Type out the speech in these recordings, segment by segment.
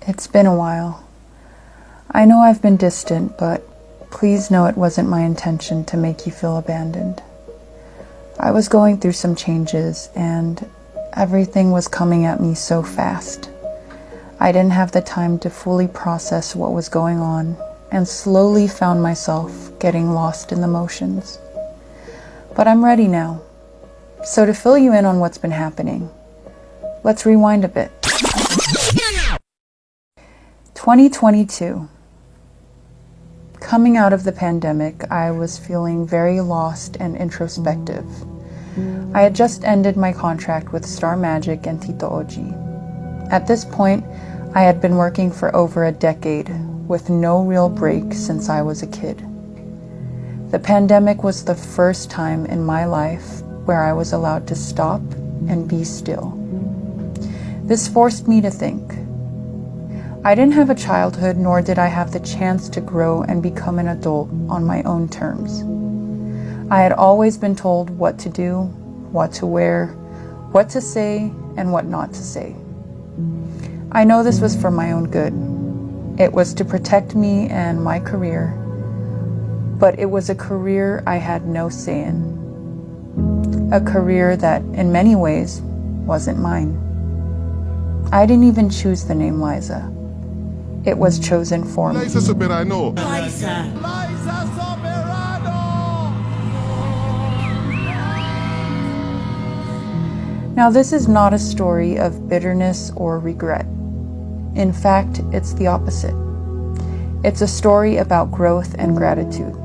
It's been a while. I know I've been distant, but please know it wasn't my intention to make you feel abandoned. I was going through some changes, and everything was coming at me so fast. I didn't have the time to fully process what was going on, and slowly found myself getting lost in the motions. But I'm ready now. So to fill you in on what's been happening, let's rewind a bit. 2022. Coming out of the pandemic, I was feeling very lost and introspective. I had just ended my contract with Star Magic and Tito Oji. At this point, I had been working for over a decade, with no real break since I was a kid. The pandemic was the first time in my life where I was allowed to stop and be still. This forced me to think. I didn't have a childhood, nor did I have the chance to grow and become an adult on my own terms. I had always been told what to do, what to wear, what to say, and what not to say. I know this was for my own good. It was to protect me and my career, but it was a career I had no say in. A career that, in many ways, wasn't mine. I didn't even choose the name Liza. It was chosen for me. Liza Soberano. Liza. Liza Soberano. Now, this is not a story of bitterness or regret. In fact, it's the opposite. It's a story about growth and gratitude.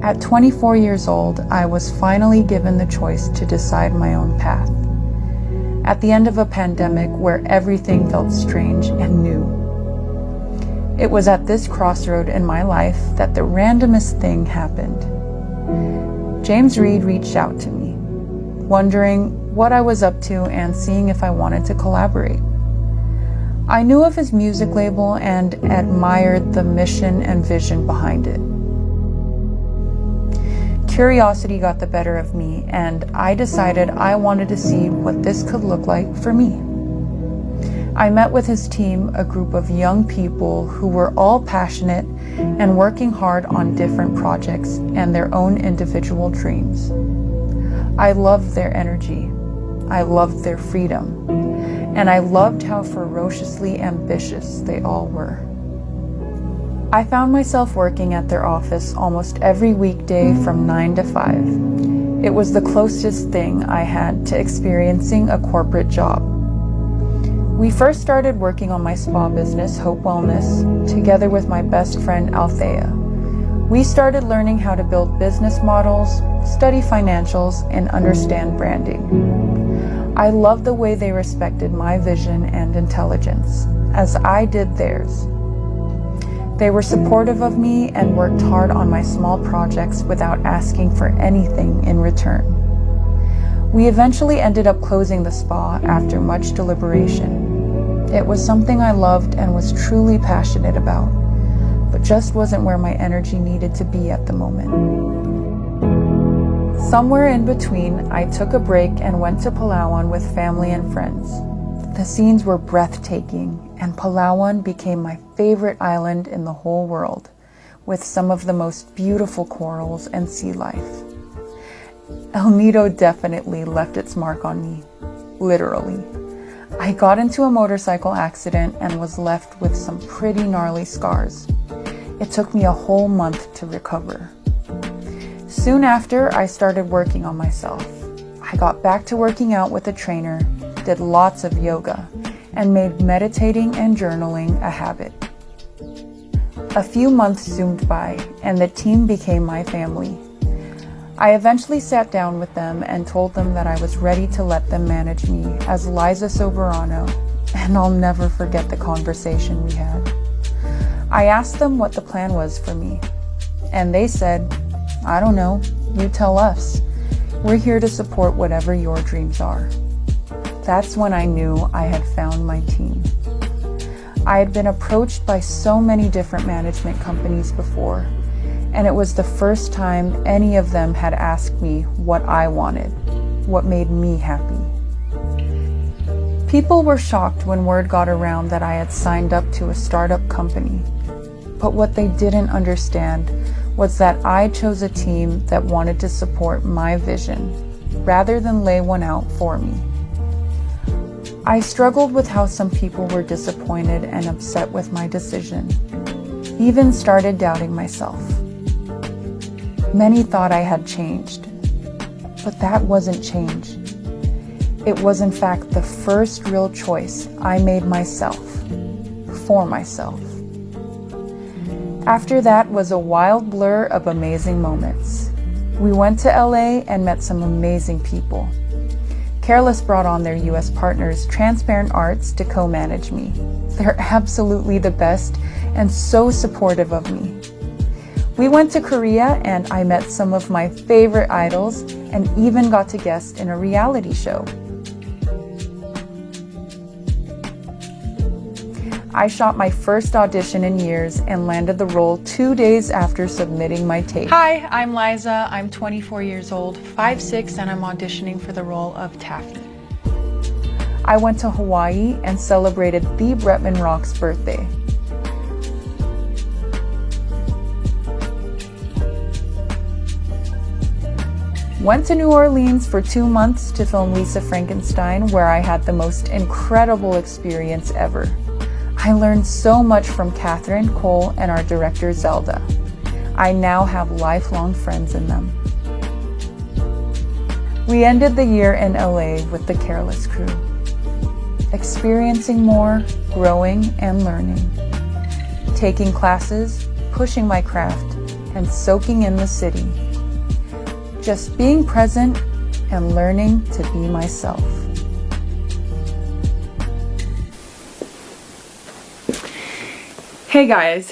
At 24 years old, I was finally given the choice to decide my own path. At the end of a pandemic where everything felt strange and new. It was at this crossroad in my life that the randomest thing happened. James Reed reached out to me, wondering what I was up to and seeing if I wanted to collaborate. I knew of his music label and admired the mission and vision behind it. Curiosity got the better of me, and I decided I wanted to see what this could look like for me. I met with his team, a group of young people who were all passionate and working hard on different projects and their own individual dreams. I loved their energy. I loved their freedom. And I loved how ferociously ambitious they all were. I found myself working at their office almost every weekday from 9 to 5. It was the closest thing I had to experiencing a corporate job. We first started working on my spa business, Hope Wellness, together with my best friend Althea. We started learning how to build business models, study financials, and understand branding. I loved the way they respected my vision and intelligence, as I did theirs. They were supportive of me and worked hard on my small projects without asking for anything in return. We eventually ended up closing the spa after much deliberation. It was something I loved and was truly passionate about, but just wasn't where my energy needed to be at the moment. Somewhere in between, I took a break and went to Palawan with family and friends. The scenes were breathtaking, and Palawan became my favorite island in the whole world, with some of the most beautiful corals and sea life. El Nido definitely left its mark on me, literally. I got into a motorcycle accident and was left with some pretty gnarly scars. It took me a whole month to recover. Soon after, I started working on myself. I got back to working out with a trainer, did lots of yoga, and made meditating and journaling a habit. A few months zoomed by, and the team became my family. I eventually sat down with them and told them that I was ready to let them manage me as Liza Soberano, and I'll never forget the conversation we had. I asked them what the plan was for me, and they said, "I don't know, you tell us. We're here to support whatever your dreams are." That's when I knew I had found my team. I had been approached by so many different management companies before, and it was the first time any of them had asked me what I wanted, what made me happy. People were shocked when word got around that I had signed up to a startup company. But what they didn't understand was that I chose a team that wanted to support my vision rather than lay one out for me. I struggled with how some people were disappointed and upset with my decision, even started doubting myself. Many thought I had changed, but that wasn't change. It was in fact the first real choice I made myself, for myself. After that was a wild blur of amazing moments. We went to LA and met some amazing people. Careless brought on their US partners, Transparent Arts, to co-manage me. They're absolutely the best and so supportive of me. We went to Korea and I met some of my favorite idols and even got to guest in a reality show. I shot my first audition in years and landed the role 2 days after submitting my tape. Hi, I'm Liza. I'm 24 years old, 5'6", and I'm auditioning for the role of Taffy. I went to Hawaii and celebrated the Bretman Rock's birthday. Went to New Orleans for 2 months to film Lisa Frankenstein, where I had the most incredible experience ever. I learned so much from Catherine, Cole, and our director Zelda. I now have lifelong friends in them. We ended the year in LA with the Careless crew, experiencing more, growing and learning, taking classes, pushing my craft, and soaking in the city. Just being present and learning to be myself. Hey guys,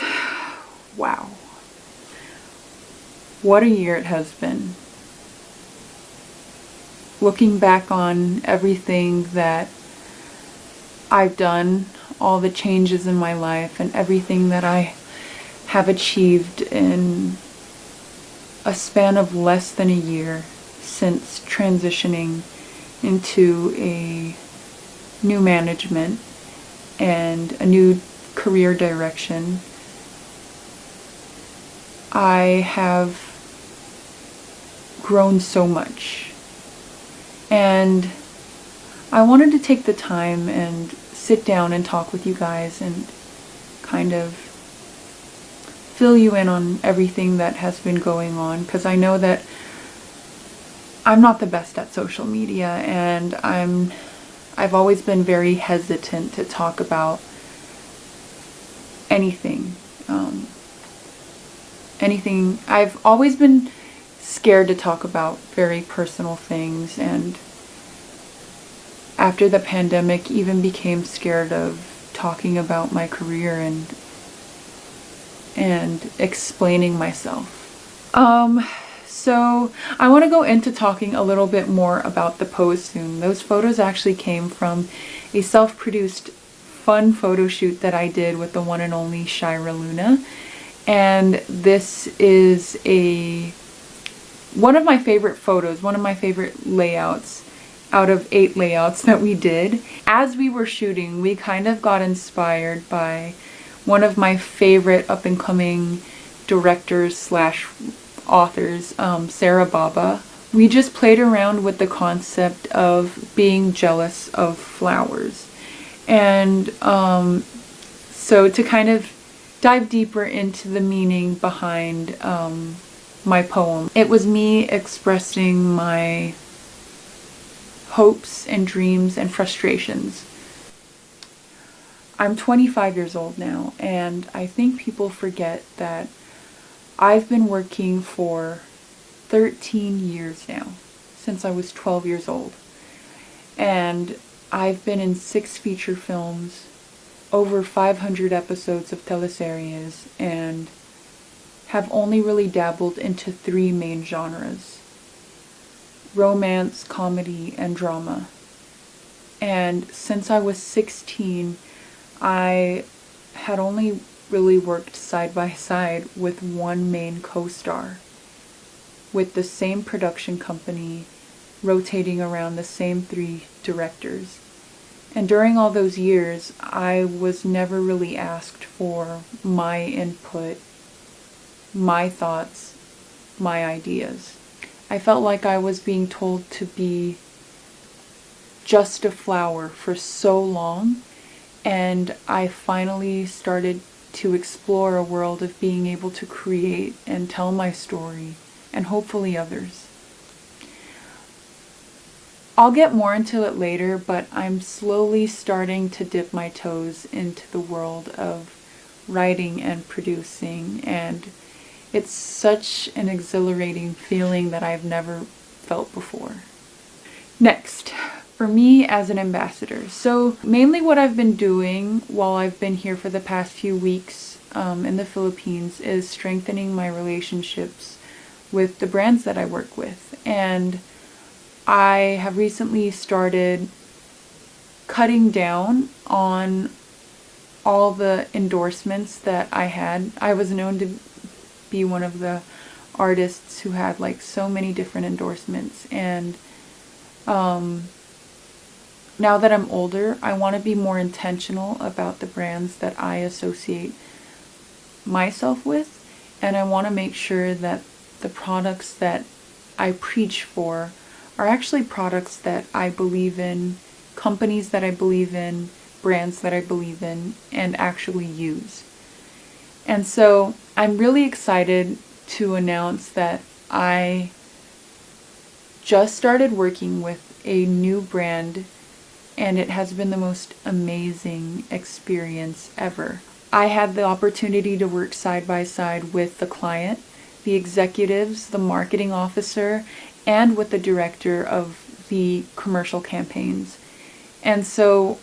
wow, what a year it has been. Looking back on everything that I've done, all the changes in my life and everything that I have achieved in a span of less than a year since transitioning into a new management and a new career direction, I have grown so much. And I wanted to take the time and sit down and talk with you guys and kind of fill you in on everything that has been going on, because I know that I'm not the best at social media and I've always been very hesitant to talk about anything. I've always been scared to talk about very personal things, and after the pandemic even became scared of talking about my career and explaining myself. So I want to go into talking a little bit more about the pose soon. Those photos actually came from a self-produced fun photo shoot that I did with the one and only Shira Luna, and this is one of my favorite photos, one of my favorite layouts out of 8 layouts that we did. As we were shooting, we kind of got inspired by one of my favorite up-and-coming directors slash authors, Sarah Baba. We just played around with the concept of being jealous of flowers. And so to kind of dive deeper into the meaning behind my poem, it was me expressing my hopes and dreams and frustrations. I'm 25 years old now, and I think people forget that I've been working for 13 years now, since I was 12 years old. And I've been in 6 feature films, over 500 episodes of teleseries, and have only really dabbled into 3 main genres: romance, comedy, and drama. And since I was 16, I had only really worked side by side with one main co-star, with the same production company, rotating around the same 3 directors. And during all those years, I was never really asked for my input, my thoughts, my ideas. I felt like I was being told to be just a flower for so long, and I finally started to explore a world of being able to create and tell my story, and hopefully others. I'll get more into it later, but I'm slowly starting to dip my toes into the world of writing and producing, and it's such an exhilarating feeling that I've never felt before. Next, for me as an ambassador. So mainly what I've been doing while I've been here for the past few weeks in the Philippines is strengthening my relationships with the brands that I work with. And I have recently started cutting down on all the endorsements that I had. I was known to be one of the artists who had like so many different endorsements, and now that I'm older, I want to be more intentional about the brands that I associate myself with, and I want to make sure that the products that I preach for are actually products that I believe in, companies that I believe in, brands that I believe in, and actually use. And so I'm really excited to announce that I just started working with a new brand, and it has been the most amazing experience ever. I had the opportunity to work side by side with the client, the executives, the marketing officer, and with the director of the commercial campaigns. And so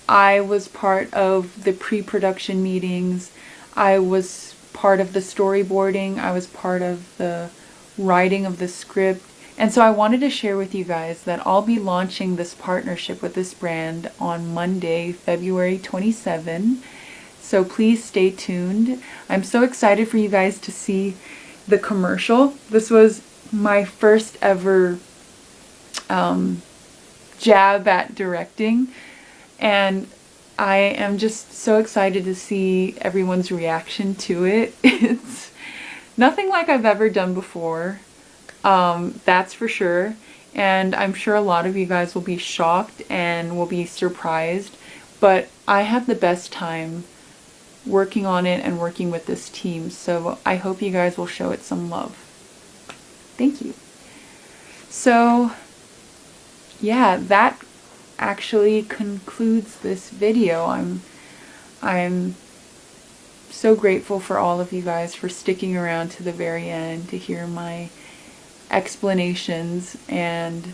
I was part of the pre-production meetings, I was part of the storyboarding, I was part of the writing of the script. And so I wanted to share with you guys that I'll be launching this partnership with this brand on Monday, February 27. So please stay tuned. I'm so excited for you guys to see the commercial. This was my first ever jab at directing, and I am just so excited to see everyone's reaction to it. It's nothing like I've ever done before, that's for sure, and I'm sure a lot of you guys will be shocked and will be surprised, but I had the best time working on it and working with this team, so I hope you guys will show it some love. Thank you. So yeah, that actually concludes this video. I'm so grateful for all of you guys for sticking around to the very end to hear my explanations, and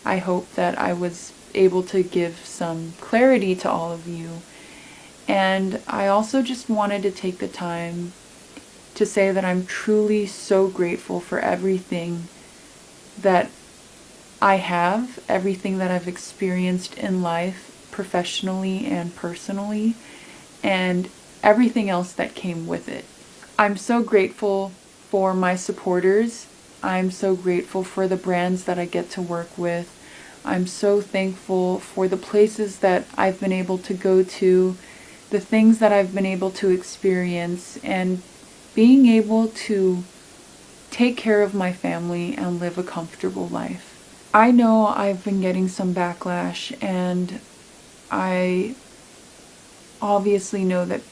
I hope that I was able to give some clarity to all of you. And I also just wanted to take the time to say that I'm truly so grateful for everything that I have, everything that I've experienced in life, professionally and personally, and everything else that came with it. I'm so grateful for my supporters. I'm so grateful for the brands that I get to work with. I'm so thankful for the places that I've been able to go to, the things that I've been able to experience, and being able to take care of my family and live a comfortable life. I know I've been getting some backlash, and I obviously know that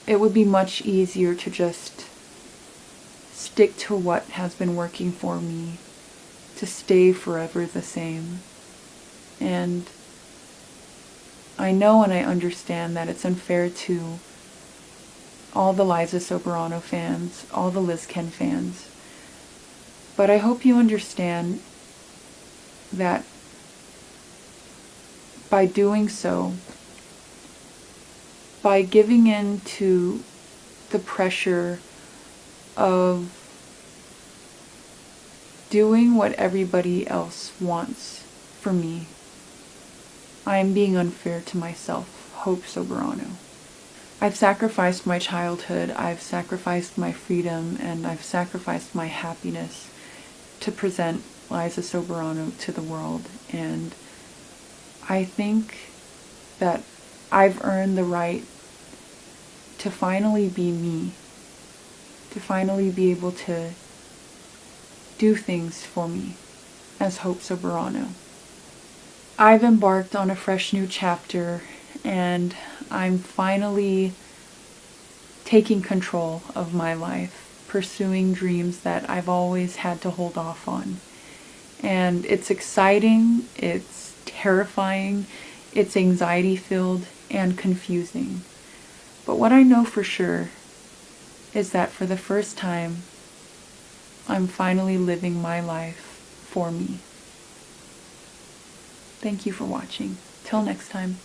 it would be much easier to just stick to what has been working for me, to stay forever the same. And I know and I understand that it's unfair to all the Liza Soberano fans, all the Liz Ken fans. But I hope you understand that by doing so, by giving in to the pressure of doing what everybody else wants for me, I am being unfair to myself, Hope Soberano. I've sacrificed my childhood, I've sacrificed my freedom, and I've sacrificed my happiness to present Liza Soberano to the world, and I think that I've earned the right to finally be me, to finally be able to do things for me as Hope Soberano. I've embarked on a fresh new chapter, and I'm finally taking control of my life, pursuing dreams that I've always had to hold off on. And it's exciting, it's terrifying, it's anxiety-filled and confusing. But what I know for sure is that for the first time, I'm finally living my life for me. Thank you for watching. Till next time.